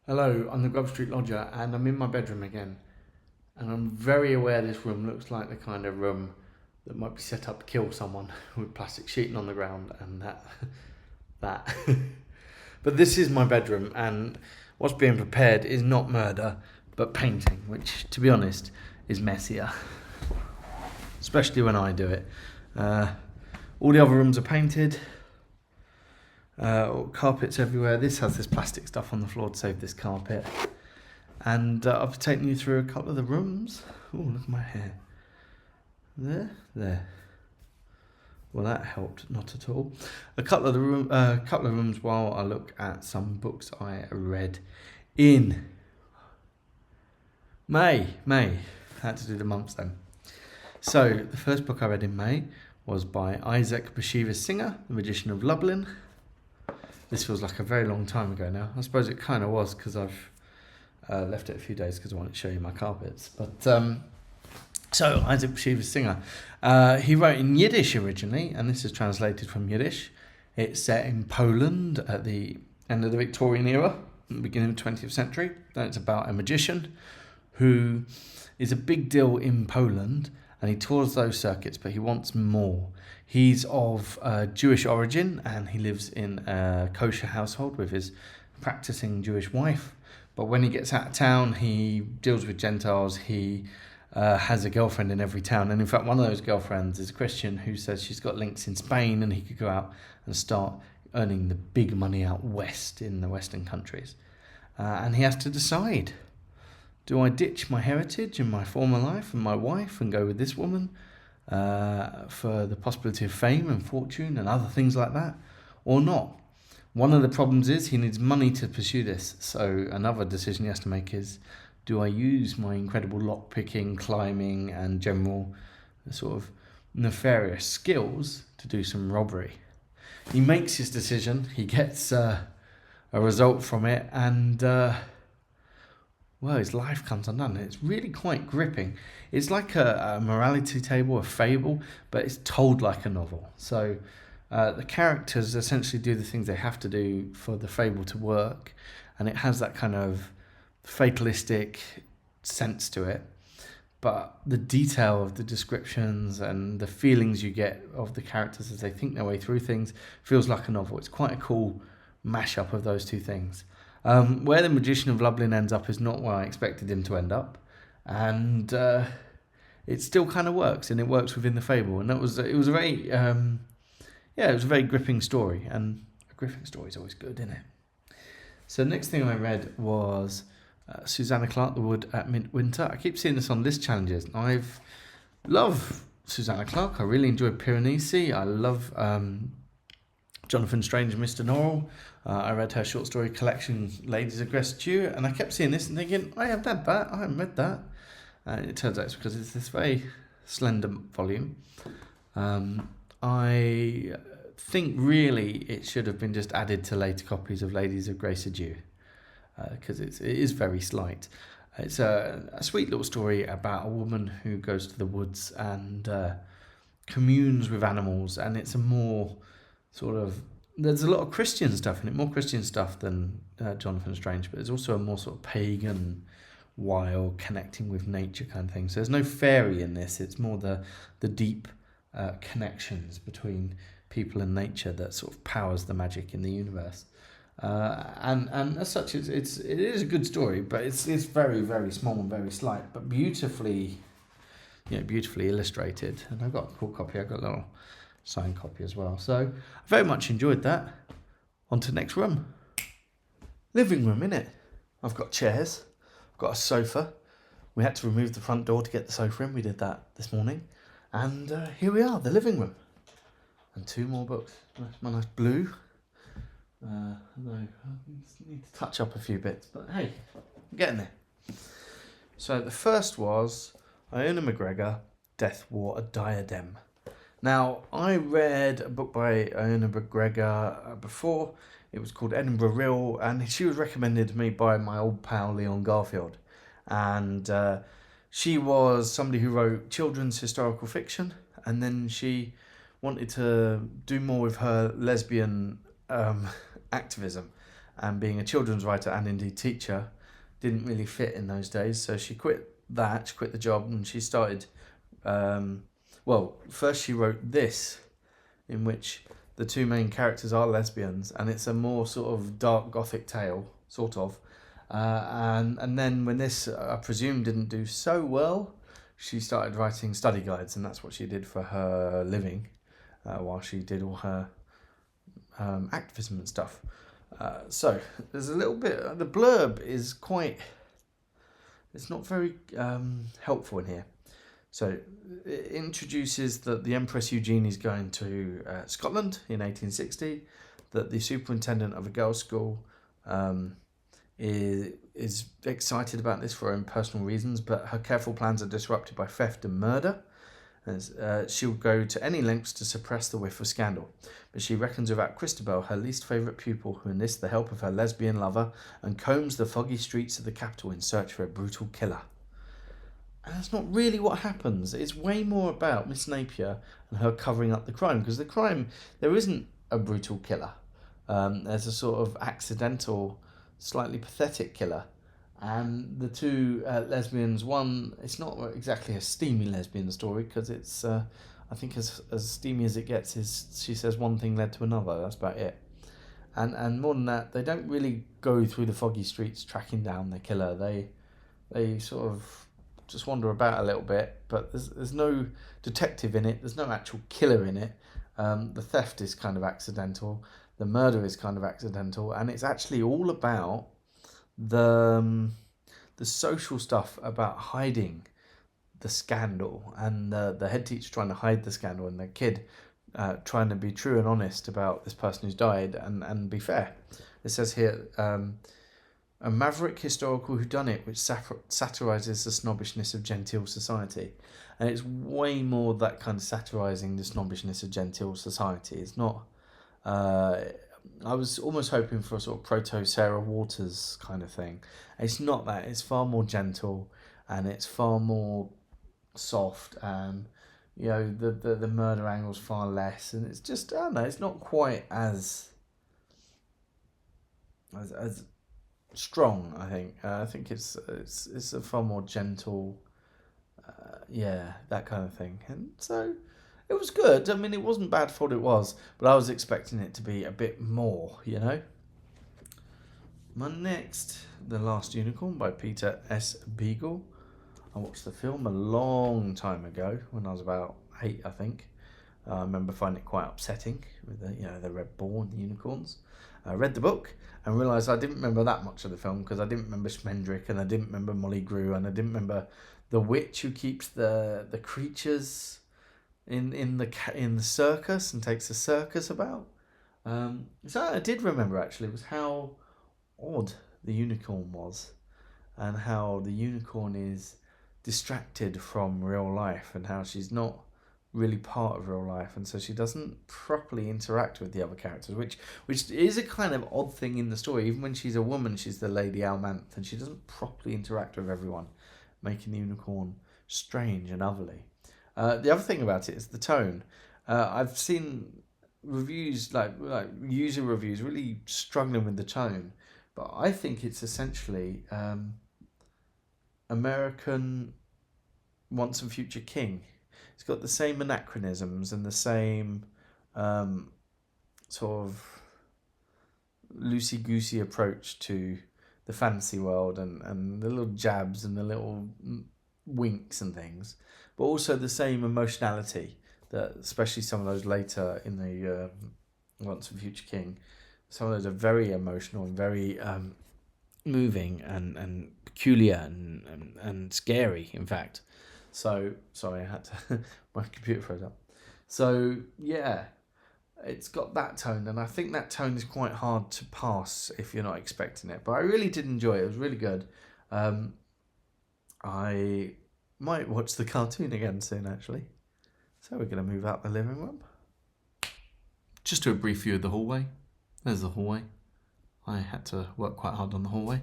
Hello, I'm the Grub Street Lodger and I'm in my bedroom again. And I'm very aware this room looks like the kind of room that might be set up to kill someone with plastic sheeting on the ground and that. But this is my bedroom and what's being prepared is not murder, but painting, which, to be honest, is messier. Especially when I do it. All the other rooms are painted. Carpets everywhere. This has this plastic stuff on the floor to save this carpet. And I've taken you through a couple of the rooms. Oh, look at my hair. There. Well, that helped not at all. A couple of rooms while I look at some books I read in May. I had to do the months then. So the first book I read in May was by Bashevis Singer, The Magician of Lublin. This feels like a very long time ago now. I suppose it kind of was because I've left it a few days because I wanted to show you my carpets. But so Bashevis Singer, he wrote in Yiddish originally, and this is translated from Yiddish. It's set in Poland at the end of the Victorian era, the beginning of the 20th century. And it's about a magician who is a big deal in Poland, and he tours those circuits, but he wants more. He's of Jewish origin, and he lives in a kosher household with his practicing Jewish wife. But when he gets out of town, he deals with Gentiles. He has a girlfriend in every town. And in fact, one of those girlfriends is a Christian who says she's got links in Spain and he could go out and start earning the big money out west in the Western countries. And he has to decide. Do I ditch my heritage and my former life and my wife and go with this woman for the possibility of fame and fortune and other things like that, or not? One of the problems is he needs money to pursue this. So another decision he has to make is, do I use my incredible lockpicking, climbing and general sort of nefarious skills to do some robbery? He makes his decision. He gets a result from it, and his life comes undone. It's really quite gripping. It's like a morality table, a fable, but it's told like a novel. So the characters essentially do the things they have to do for the fable to work, and it has that kind of fatalistic sense to it. But the detail of the descriptions and the feelings you get of the characters as they think their way through things feels like a novel. It's quite a cool mashup of those two things. Where the Magician of Lublin ends up is not where I expected him to end up, and it still kind of works, and it works within the fable. And it was a very gripping story, and a gripping story is always good, isn't it? So the next thing I read was Susanna Clarke, The Wood at Midwinter. I keep seeing this on list challenges. I love Susanna Clarke. I really enjoy Piranesi. I love Jonathan Strange and Mr. Norrell. I read her short story collection, Ladies of Gratitude, and I kept seeing this and thinking, I haven't read that, I haven't read that. It turns out it's because it's this very slender volume. I think really it should have been just added to later copies of Ladies of Grace Adieu, because it is very slight. It's a sweet little story about a woman who goes to the woods and communes with animals, and it's a more sort of, there's a lot of Christian stuff in it, more Christian stuff than Jonathan Strange, but there's also a more sort of pagan, wild, connecting with nature kind of thing. So there's no fairy in this, it's more the deep connections between people and nature that sort of powers the magic in the universe. And as such, it is a good story, but it's very, very small and very slight, but beautifully illustrated. And I've got a cool copy, I've got a little signed copy as well. So I very much enjoyed that. On to the next room. Living room, innit? I've got chairs, I've got a sofa. We had to remove the front door to get the sofa in. We did that this morning. And here we are, the living room. And two more books. My nice blue. I need to touch up a few bits, but hey, I'm getting there. So the first was Iona McGregor, Death Wore a Diadem. Now, I read a book by Iona McGregor before. It was called Edinburgh Reel, and she was recommended to me by my old pal Leon Garfield. And she was somebody who wrote children's historical fiction, and then she wanted to do more with her lesbian activism. and being a children's writer and indeed teacher didn't really fit in those days. So she quit the job, and she started. First she wrote this, in which the two main characters are lesbians, and it's a more sort of dark gothic tale, sort of. And then when this, I presume, didn't do so well, she started writing study guides, and that's what she did for her living, while she did all her activism and stuff. So there's a little bit. The blurb is quite. It's not very helpful in here. So it introduces that the Empress Eugenie is going to Scotland in 1860. That the superintendent of a girls' school is excited about this for her own personal reasons, but her careful plans are disrupted by theft and murder. And she'll go to any lengths to suppress the whiff of scandal. But she reckons without Christabel, her least favourite pupil, who enlists the help of her lesbian lover and combs the foggy streets of the capital in search for a brutal killer. And that's not really what happens. It's way more about Miss Napier and her covering up the crime, because the crime, there isn't a brutal killer. There's a sort of accidental, slightly pathetic killer. And the two lesbians, one, it's not exactly a steamy lesbian story, because it's, I think as steamy as it gets is, she says one thing led to another, that's about it. And more than that, they don't really go through the foggy streets tracking down the killer. They sort of just wander about a little bit, but there's no detective in it, there's no actual killer in it. The theft is kind of accidental, the murder is kind of accidental, and it's actually all about the social stuff about hiding the scandal, and the head teacher trying to hide the scandal, and the kid trying to be true and honest about this person who's died and be fair. It says here, a maverick historical whodunit which satirises the snobbishness of genteel society. And it's way more that kind of satirising the snobbishness of genteel society. It's not... I was almost hoping for a sort of proto-Sarah Waters kind of thing. It's not that. It's far more gentle, and it's far more soft, and the murder angle's far less, and it's just, I don't know, it's not quite as strong, I think. I think it's a far more gentle, that kind of thing. And so it was good. I mean, it wasn't bad for what it was, but I was expecting it to be a bit more, My next, The Last Unicorn by Peter S. Beagle. I watched the film a long time ago, when I was about 8, I think. I remember finding it quite upsetting, with the red ball and the unicorns. I read the book and realised I didn't remember that much of the film, because I didn't remember Schmendrick, and I didn't remember Molly Grew, and I didn't remember the witch who keeps the creatures in the circus and takes the circus about. So I did remember, actually, was how odd the unicorn was, and how the unicorn is distracted from real life, and how she's not really part of real life, and so she doesn't properly interact with the other characters, which is a kind of odd thing in the story. Even when she's a woman, she's the Lady Almanth, and she doesn't properly interact with everyone, making the unicorn strange and otherly. The other thing about it is the tone. I've seen reviews, like user reviews, really struggling with the tone, but I think it's essentially American Once and Future King. It's got the same anachronisms and the same sort of loosey-goosey approach to the fantasy world, and the little jabs and the little winks and things, but also the same emotionality that, especially some of those later in the Once and Future King, some of those are very emotional and very moving and peculiar and scary, in fact. So, sorry, I had to... my computer froze up. So, yeah, it's got that tone, and I think that tone is quite hard to pass if you're not expecting it. But I really did enjoy it. It was really good. I might watch the cartoon again soon, actually. So we're going to move out the living room. Just do a brief view of the hallway. There's the hallway. I had to work quite hard on the hallway.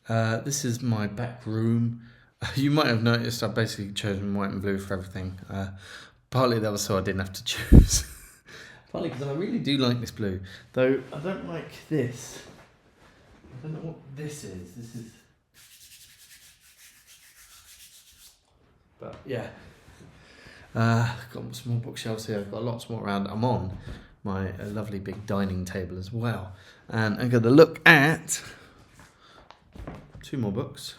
This is my back room. You might have noticed I've basically chosen white and blue for everything. Partly that was so I didn't have to choose. Funny because I really do like this blue, though I don't like this. I don't know what this is. This is, but yeah. Got some more bookshelves here. I've got lots more around. I'm on my lovely big dining table as well, and I'm going to look at 2 more books.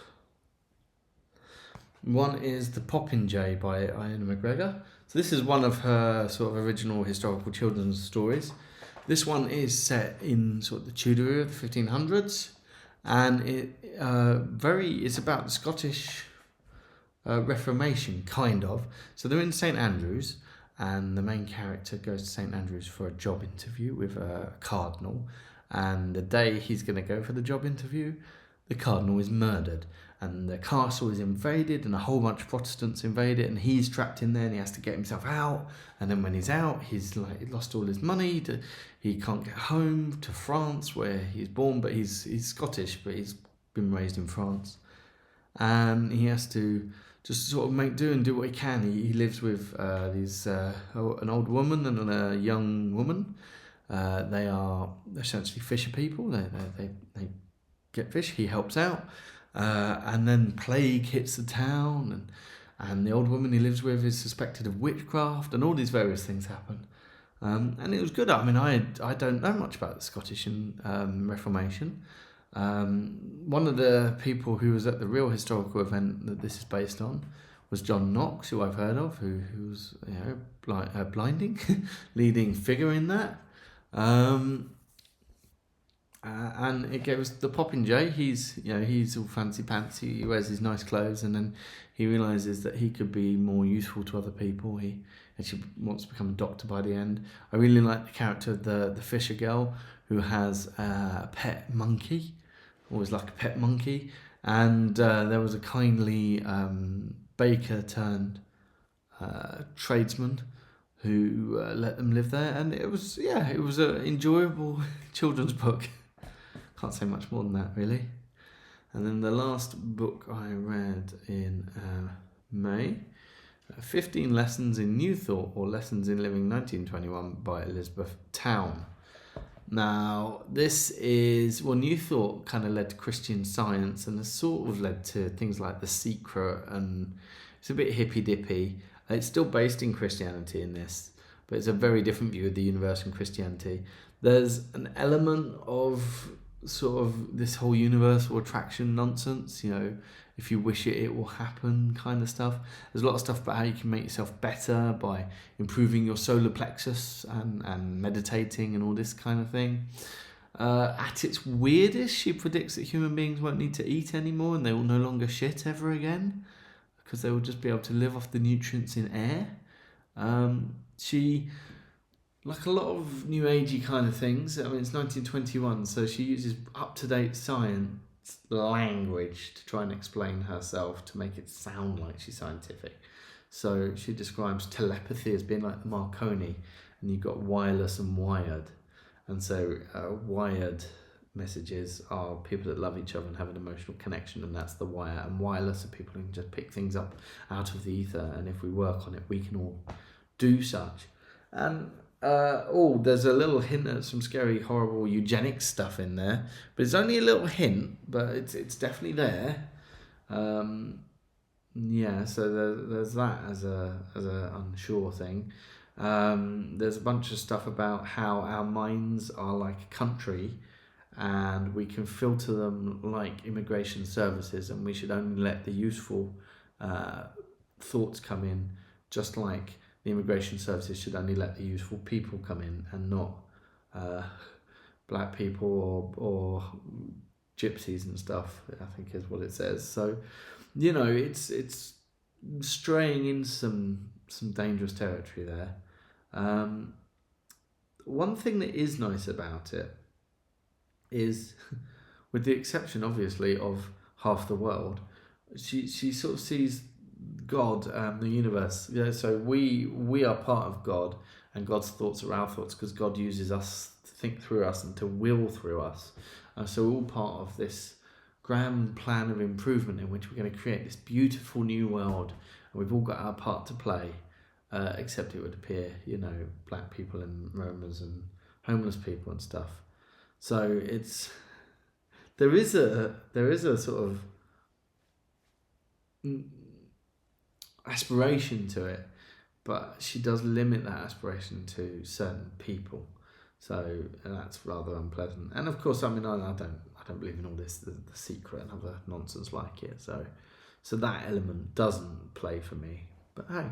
One is The Poppinjay by Iona McGregor. So this is one of her sort of original historical children's stories. This one is set in sort of the Tudor era, the 1500s, and it's about the Scottish Reformation, kind of. So they're in St Andrews, and the main character goes to St Andrews for a job interview with a cardinal, and the day he's going to go for the job interview, the cardinal is murdered, and the castle is invaded, and a whole bunch of Protestants invade it, and he's trapped in there, and he has to get himself out. And then when he's out, he's like lost all his money. He can't get home to France where he's born, but he's Scottish, but he's been raised in France, and he has to just sort of make do and do what he can. He lives with an old woman and a young woman. They are essentially fisher people. They get fish. He helps out. And then plague hits the town, and the old woman he lives with is suspected of witchcraft, and all these various things happen. And it was good. I mean, I don't know much about the Scottish Reformation. One of the people who was at the real historical event that this is based on was John Knox, who I've heard of, who's blinding leading figure in that. And it goes the Poppinjay. He's all fancy pantsy. He wears his nice clothes, and then he realizes that he could be more useful to other people. He actually wants to become a doctor by the end. I really like the character of the fisher girl who has a pet monkey, always like a pet monkey. And there was a kindly baker turned tradesman who let them live there, and it was an enjoyable children's book. Can't say much more than that, really. And then the last book I read in May, 15 Lessons in New Thought or Lessons in Living 1921 by Elizabeth Towne. Now, this is, New Thought kind of led to Christian Science, and has sort of led to things like The Secret, and it's a bit hippy-dippy. It's still based in Christianity in this, but it's a very different view of the universe in Christianity. There's an element of sort of this whole universal attraction nonsense, if you wish it will happen kind of stuff. There's a lot of stuff about how you can make yourself better by improving your solar plexus and meditating and all this kind of thing. At its weirdest, she predicts that human beings won't need to eat anymore, and they will no longer shit ever again, because they will just be able to live off the nutrients in air. She, like a lot of new agey kind of things, it's 1921, so she uses up-to-date science language to try and explain herself to make it sound like she's scientific. So she describes telepathy as being like the Marconi, and you've got wireless and wired. And so wired messages are people that love each other and have an emotional connection, and that's the wire. And wireless are people who can just pick things up out of the ether, and if we work on it, we can all do such. And there's a little hint at some scary, horrible eugenics stuff in there, but it's only a little hint, but it's definitely there. So there's that as a unsure thing. There's a bunch of stuff about how our minds are like a country, and we can filter them like immigration services, and we should only let the useful thoughts come in, just like the immigration services should only let the useful people come in, and not black people or gypsies and stuff, I think is what it says. So, it's straying in some dangerous territory there. One thing that is nice about it is, with the exception, obviously, of half the world, she sort of sees God and the universe. So we are part of God, and God's thoughts are our thoughts, because God uses us to think through us and to will through us. So we're all part of this grand plan of improvement in which we're going to create this beautiful new world, and we've all got our part to play. except it would appear, black people and Romas and homeless people and stuff. So there is a sort of aspiration to it, but she does limit that aspiration to certain people. So that's rather unpleasant. And of course, I don't believe in all this, the Secret and other nonsense like it. So that element doesn't play for me. But hey.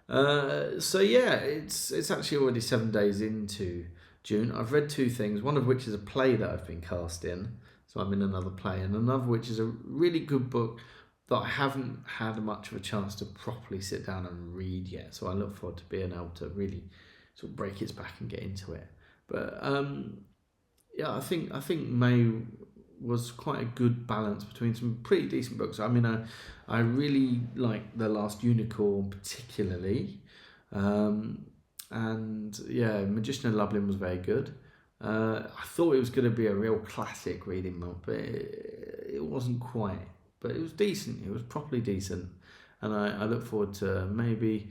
It's actually already 7 days into June. I've read 2 things, one of which is a play that I've been cast in. So I'm in another play, and another which is a really good book that I haven't had much of a chance to properly sit down and read yet. So I look forward to being able to really sort of break its back and get into it. But I think May was quite a good balance between some pretty decent books. I mean, I really like The Last Unicorn particularly, and Magician of Lublin was very good. I thought it was going to be a real classic reading month, but it wasn't quite. But it was decent. It was properly decent, and I look forward to maybe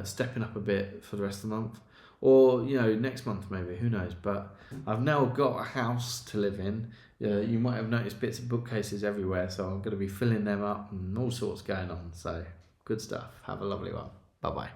stepping up a bit for the rest of the month, or next month maybe. Who knows? But I've now got a house to live in. You might have noticed bits of bookcases everywhere, so I'm going to be filling them up and all sorts going on. So good stuff. Have a lovely one. Bye bye.